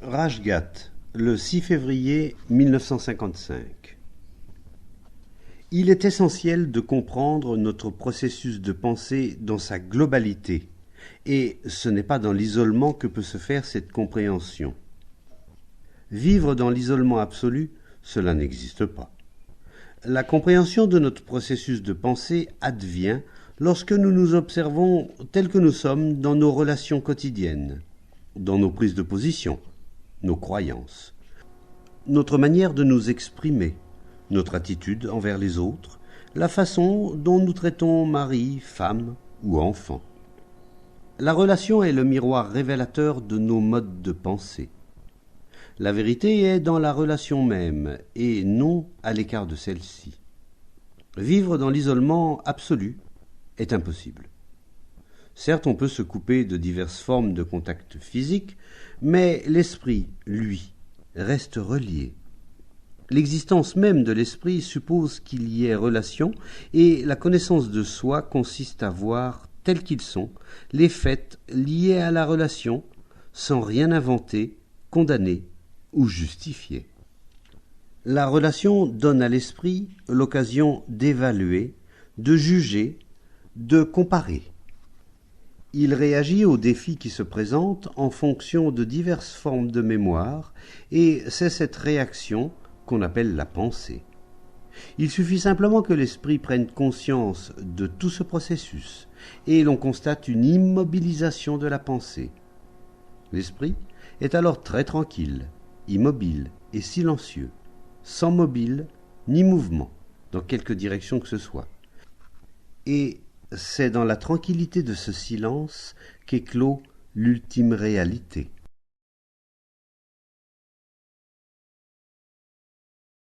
Rajgat, le 6 février 1955. Il est essentiel de comprendre notre processus de pensée dans sa globalité, et ce n'est pas dans l'isolement que peut se faire cette compréhension. Vivre dans l'isolement absolu, cela n'existe pas. La compréhension de notre processus de pensée advient lorsque nous nous observons tels que nous sommes dans nos relations quotidiennes, dans nos prises de position, nos croyances, notre manière de nous exprimer, notre attitude envers les autres, la façon dont nous traitons mari, femme ou enfant. La relation est le miroir révélateur de nos modes de pensée. La vérité est dans la relation même et non à l'écart de celle-ci. Vivre dans l'isolement absolu est impossible. Certes, on peut se couper de diverses formes de contact physique, mais l'esprit, lui, reste relié. L'existence même de l'esprit suppose qu'il y ait relation, et la connaissance de soi consiste à voir, tels qu'ils sont, les faits liés à la relation, sans rien inventer, condamner ou justifier. La relation donne à l'esprit l'occasion d'évaluer, de juger, de comparer. Il réagit aux défis qui se présentent en fonction de diverses formes de mémoire, et c'est cette réaction qu'on appelle la pensée. Il suffit simplement que l'esprit prenne conscience de tout ce processus, et l'on constate une immobilisation de la pensée. L'esprit est alors très tranquille, immobile et silencieux, sans mobile ni mouvement, dans quelque direction que ce soit. Et c'est dans la tranquillité de ce silence qu'éclot l'ultime réalité.